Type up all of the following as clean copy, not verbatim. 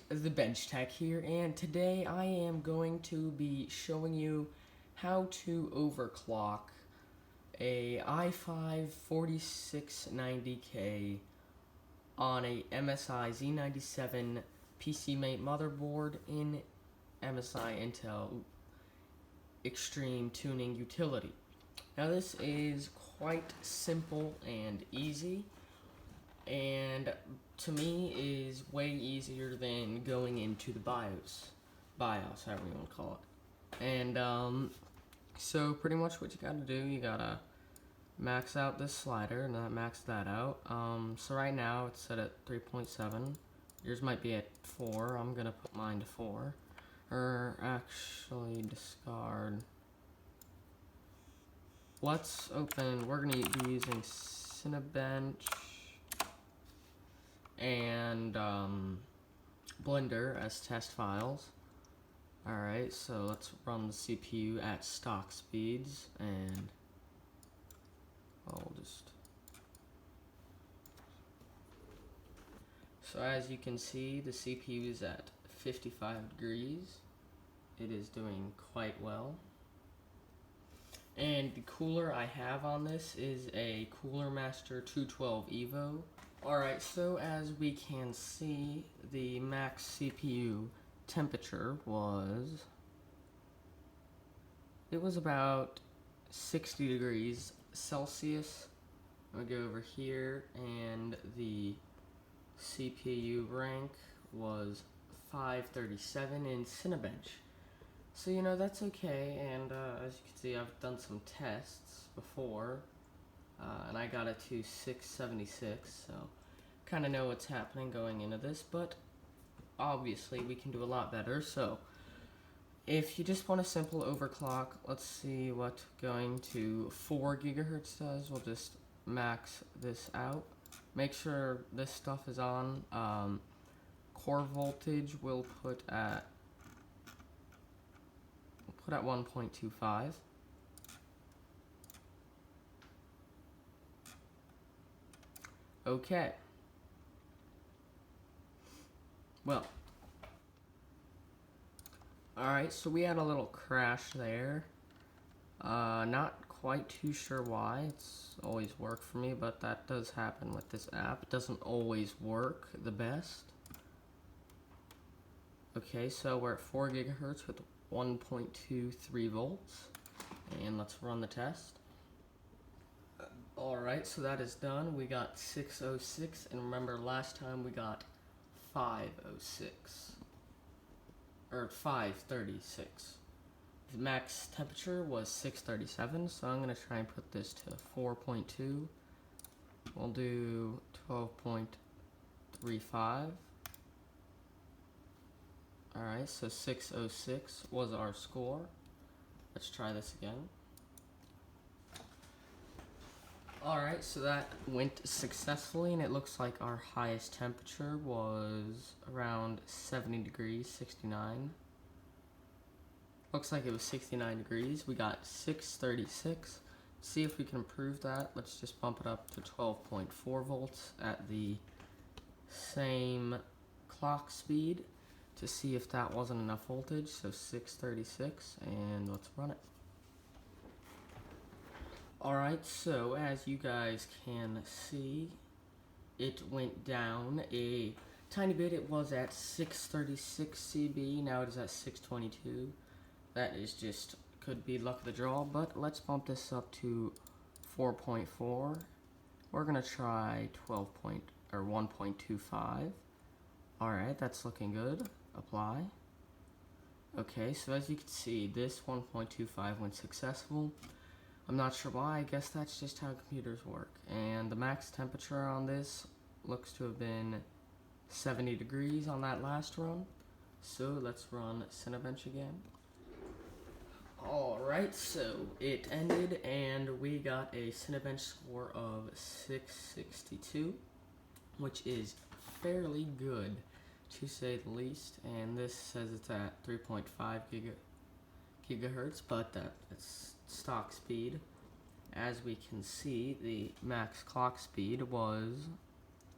the BenchTech here, and today I am going to be showing you how to overclock a i5 4690K on a MSI Z97 PCMate motherboard in MSI Intel Extreme Tuning Utility. Now this is quite simple and easy, and to me is way easier than going into the BIOS, however you want to call it. And so pretty much what you gotta do, you gotta max out this slider, and I maxed that out. So right now it's set at 3.7. Yours might be at 4. I'm gonna put mine to 4. Or actually discard. Let's open, we're gonna be using Cinebench and Blender as test files. Alright, so let's run the CPU at stock speeds, and I'll just... So as you can see, the CPU is at 55 degrees. It is doing quite well. And the cooler I have on this is a Cooler Master 212 Evo. Alright, so as we can see, the max CPU temperature was... It was about 60 degrees Celsius. I'll go over here, and the CPU rank was 537 in Cinebench. So, you know, that's okay, and as you can see, I've done some tests before, and I got it to 676, so kind of know what's happening going into this, but obviously we can do a lot better. So if you just want a simple overclock, let's see what going to 4 gigahertz does. We'll just max this out. Make sure this stuff is on. Core voltage we'll put at 1.25. Okay. Well. Alright, so we had a little crash there. Not quite too sure why. It's always worked for me, but that does happen with this app. It doesn't always work the best. Okay, so we're at 4 gigahertz with 1.23 volts, and let's run the test. Alright, so that is done. We got 606, and remember last time we got 506, or 536. The max temperature was 637, so I'm going to try and put this to 4.2. We'll do 12.35. Alright, so 606 was our score. Let's try this again. Alright, so that went successfully, and it looks like our highest temperature was around 70 degrees, 69. Looks like it was 69 degrees. We got 636. See if we can improve that. Let's just bump it up to 12.4 volts at the same clock speed to see if that wasn't enough voltage. So 636, and let's run it. Alright, so as you guys can see, it went down a tiny bit. It was at 636 CB, now it is at 622. That is just, could be luck of the draw, but let's bump this up to 4.4. We're gonna try 1.25. Alright, that's looking good. Apply. Okay, so as you can see, this 1.25 went successful. I'm not sure why, I guess that's just how computers work. And the max temperature on this looks to have been 70 degrees on that last run. So let's run Cinebench again. Alright, so it ended, and we got a Cinebench score of 662, which is fairly good, to say the least. And this says it's at 3.5 gigahertz, but that's stock speed. As we can see, the max clock speed was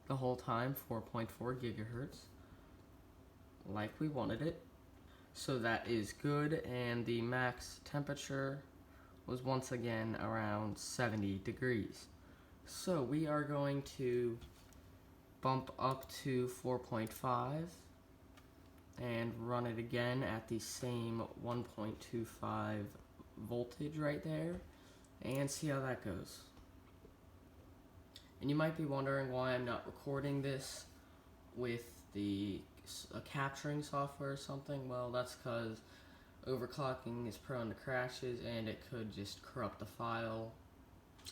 the whole time 4.4 gigahertz. like we wanted it. So that is good, and the max temperature was once again around 70 degrees. So we are going to bump up to 4.5 and run it again at the same 1.25 voltage right there and see how that goes. And you might be wondering why I'm not recording this with the capturing software or something. Well, that's because overclocking is prone to crashes and it could just corrupt the file.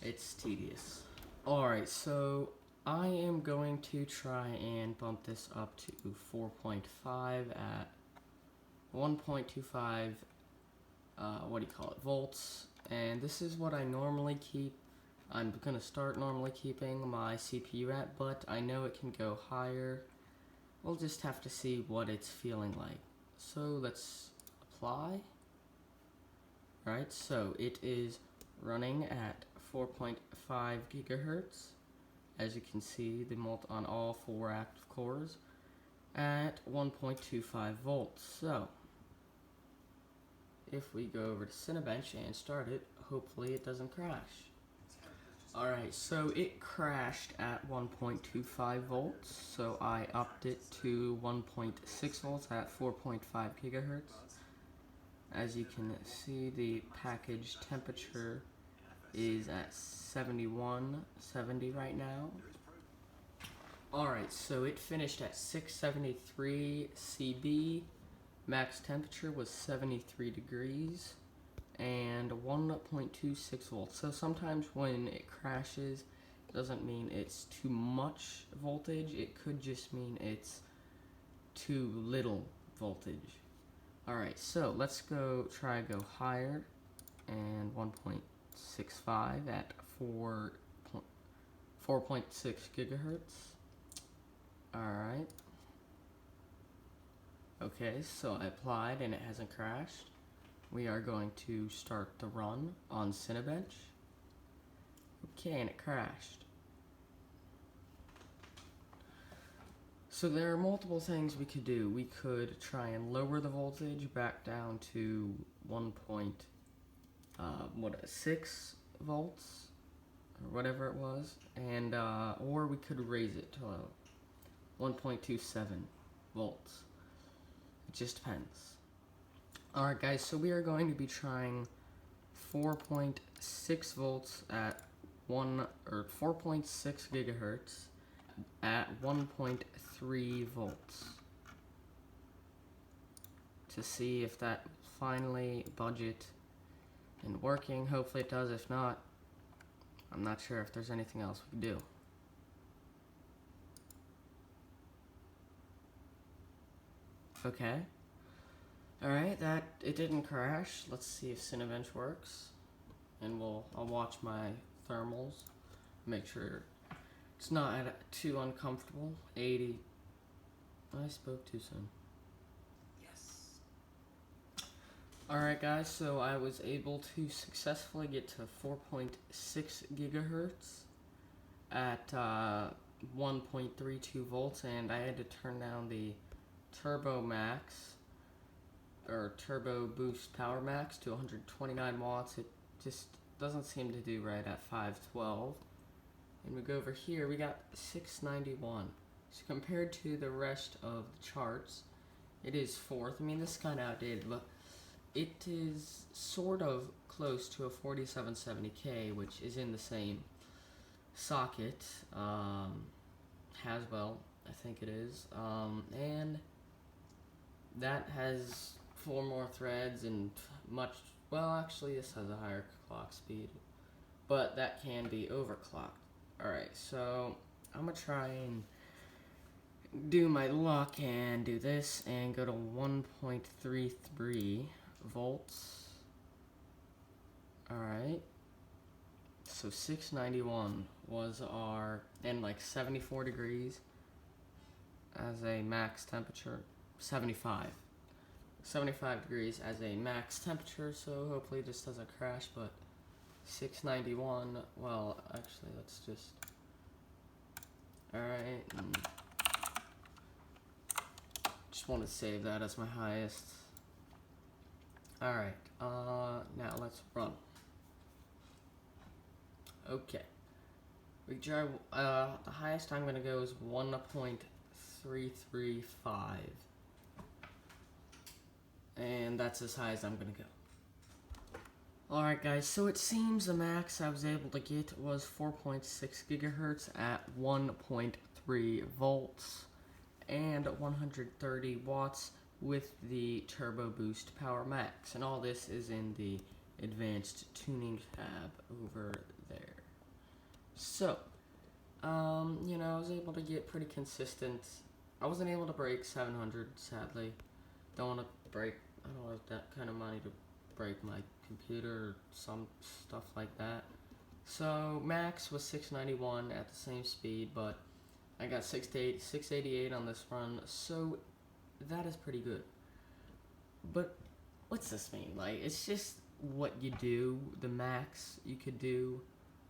It's tedious. Alright, so I am going to try and bump this up to 4.5 at 1.25 volts, and this is what I normally keep. I'm gonna start normally keeping my CPU at, but I know it can go higher. We'll just have to see what it's feeling like. So let's apply. Right, so it is running at 4.5 gigahertz. As you can see, the on all 4 active cores at 1.25 volts. So if we go over to Cinebench and start it, hopefully it doesn't crash. Alright, so it crashed at 1.25 volts, so I upped it to 1.6 volts at 4.5 gigahertz. As you can see, the package temperature is at 7170 right now. Alright, so it finished at 673 CB. Max temperature was 73 degrees and 1.26 volts. So sometimes when it crashes, it doesn't mean it's too much voltage. It could just mean it's too little voltage. Alright, so let's try go higher, and 1.65 at 4.6 gigahertz. Alright. Okay, so I applied and it hasn't crashed. We are going to start the run on Cinebench. Okay, and it crashed. So there are multiple things we could do. We could try and lower the voltage back down to 1.6 volts or whatever it was, and or we could raise it to 1.27 volts. It just depends. Alright guys, so we are going to be trying 4.6 volts at 4.6 gigahertz at 1.3 volts to see if that finally budget and working. Hopefully it does. If not, I'm not sure if there's anything else we can do. Okay. Alright, it didn't crash. Let's see if Cinebench works. And I'll watch my thermals. Make sure it's not too uncomfortable. 80. I spoke too soon. Yes. Alright guys, so I was able to successfully get to 4.6 gigahertz at 1.32 volts, and I had to turn down the Turbo Max or Turbo Boost Power Max to 129 watts. It just doesn't seem to do right at 512. And we go over here, we got 691. So compared to the rest of the charts, it is fourth. I mean, this is kind of outdated, but it is sort of close to a 4770K, which is in the same socket. Haswell, I think it is. And that has 4 more threads and well, actually this has a higher clock speed, but that can be overclocked. Alright, so I'm gonna try and do my luck and do this and go to 1.33 volts. Alright, so 691 was and like 74 degrees as a max temperature. 75 degrees as a max temperature, so hopefully this doesn't crash. But 691, well, actually let's just, alright, just want to save that as my highest. Alright, now let's run. Okay. We try, the highest I'm gonna go is 1.335. And that's as high as I'm gonna go. Alright guys, so it seems the max I was able to get was 4.6 gigahertz at 1.3 volts and 130 watts with the Turbo Boost Power Max. And all this is in the advanced tuning tab over there. So, you know, I was able to get pretty consistent. I wasn't able to break 700, sadly. Don't want to break, I don't have that kind of money to break my computer or some stuff like that. So, max was 691 at the same speed, but I got 688 on this run, so that is pretty good. But what's this mean? Like, it's just what you do, the max you could do,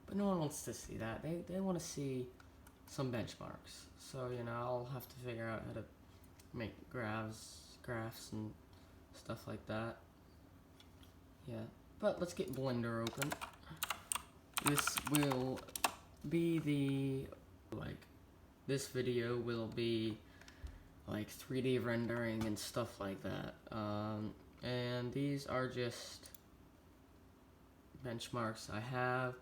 but no one wants to see that. They want to see some benchmarks. So, you know, I'll have to figure out how to make graphs and stuff like that. Yeah, but let's get Blender open. This will be this video will be like 3D rendering and stuff like that. And these are just benchmarks I have,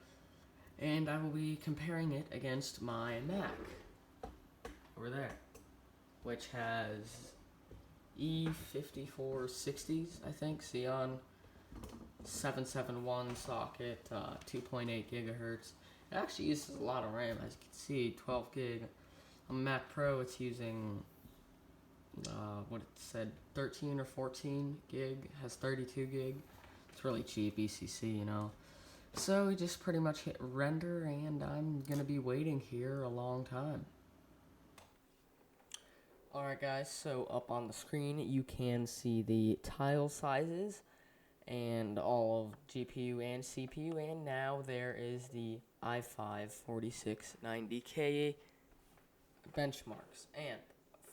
and I will be comparing it against my Mac over there, which has E5460s, I think, Xeon 771 socket, 2.8 gigahertz. It actually uses a lot of RAM, as you can see, 12 gig. On Mac Pro, it's using, what it said, 13 or 14 gig, has 32 gig. It's really cheap, ECC, you know. So we just pretty much hit render, and I'm gonna be waiting here a long time. Alright guys, so up on the screen you can see the tile sizes and all of GPU and CPU, and now there is the i5 4690K benchmarks. And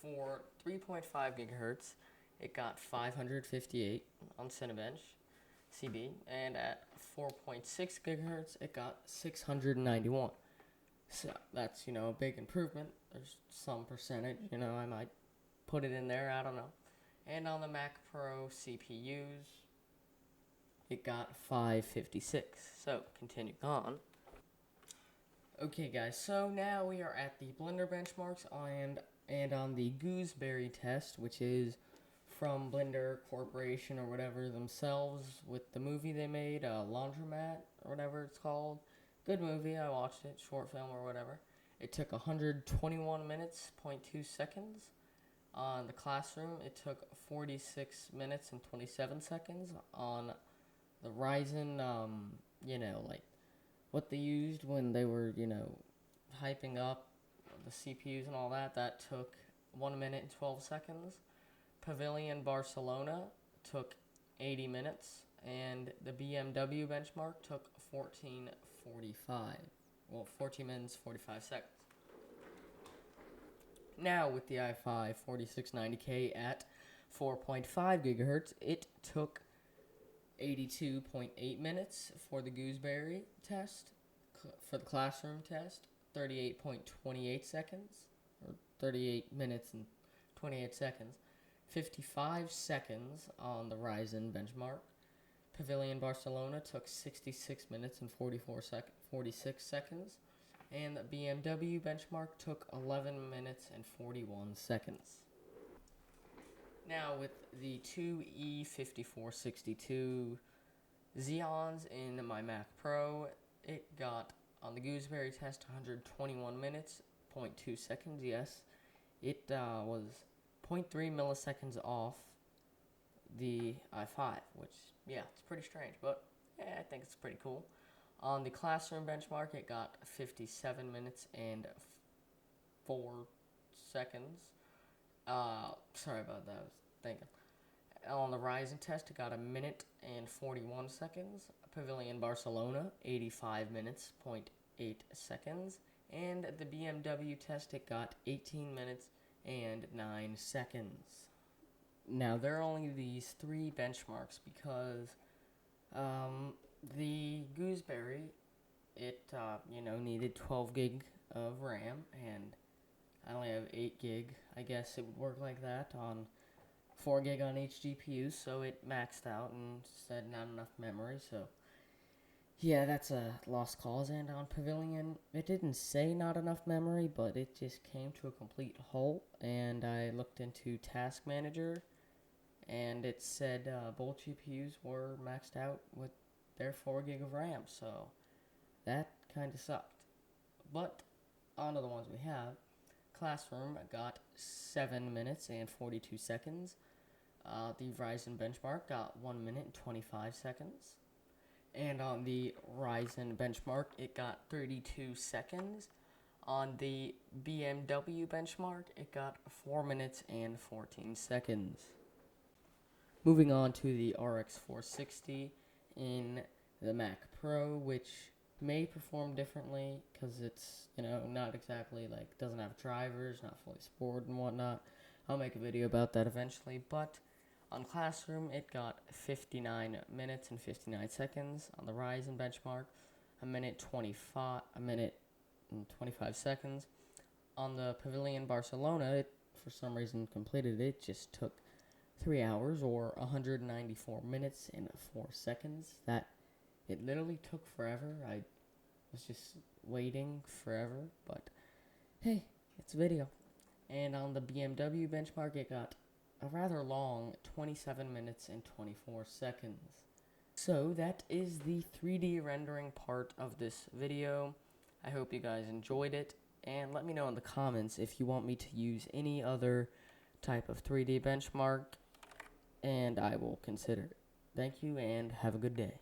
for 3.5 gigahertz, it got 558 on Cinebench CB, and at 4.6 gigahertz, it got 691. So that's, you know, a big improvement. There's some percentage, you know, I might put it in there, I don't know. And on the Mac Pro CPUs, it got 556. So, continuing on. Okay guys, so now we are at the Blender benchmarks and on the Gooseberry test, which is from Blender Corporation or whatever themselves, with the movie they made, Laundromat or whatever it's called. Good movie, I watched it, short film or whatever. It took 121 minutes, 0.2 seconds. On the Classroom, it took 46 minutes and 27 seconds. On the Ryzen, you know, like what they used when they were, you know, hyping up the CPUs and all that, that took 1 minute and 12 seconds. Pavilion Barcelona took 80 minutes, and the BMW benchmark took 14 minutes, 45 seconds. Now, with the i5 4690K at 4.5 gigahertz, it took 82.8 minutes for the Gooseberry test. For the Classroom test, 38.28 seconds, or 38 minutes and 28 seconds. 55 seconds on the Ryzen benchmark. Pavilion Barcelona took 66 minutes and 46 seconds. And the BMW benchmark took 11 minutes and 41 seconds. Now, with the two E5462 Xeons in my Mac Pro, it got, on the Gooseberry test, 121 minutes, 0.2 seconds, yes. It was 0.3 milliseconds off the i5, which, yeah, it's pretty strange, but yeah, I think it's pretty cool. On the Classroom benchmark, it got 57 minutes and 4 seconds. Sorry about that, I was thinking. On the Ryzen test, it got 1 minute and 41 seconds. Pavilion Barcelona, 85 minutes, 0.8 seconds. And the BMW test, it got 18 minutes and 9 seconds. Now, there are only these 3 benchmarks because the Gooseberry, it, needed 12 gig of RAM, and I only have 8 gig. I guess it would work like that on 4 gig on each GPU, so it maxed out and said not enough memory, so yeah, that's a lost cause. And on Pavilion, it didn't say not enough memory, but it just came to a complete halt, and I looked into Task Manager, and it said both GPUs were maxed out with their 4 gig of RAM, so that kind of sucked. But on to the ones we have. Classroom got 7 minutes and 42 seconds. The Ryzen benchmark got 1 minute and 25 seconds. And on the Ryzen benchmark, it got 32 seconds. On the BMW benchmark, it got 4 minutes and 14 seconds. Moving on to the RX 460 in the Mac Pro, which may perform differently because it's, not exactly like, doesn't have drivers, not fully supported and whatnot. I'll make a video about that eventually, but on Classroom, it got 59 minutes and 59 seconds. On the Ryzen benchmark, a minute and 25 seconds. On the Pavilion Barcelona, it for some reason completed it just took 3 hours or 194 minutes and 4 seconds. That it literally took forever. I was just waiting forever, but hey, it's video. And on the BMW benchmark, it got a rather long 27 minutes and 24 seconds. So that is the 3D rendering part of this video. I hope you guys enjoyed it, and let me know in the comments if you want me to use any other type of 3D benchmark, and I will consider it. Thank you, and have a good day.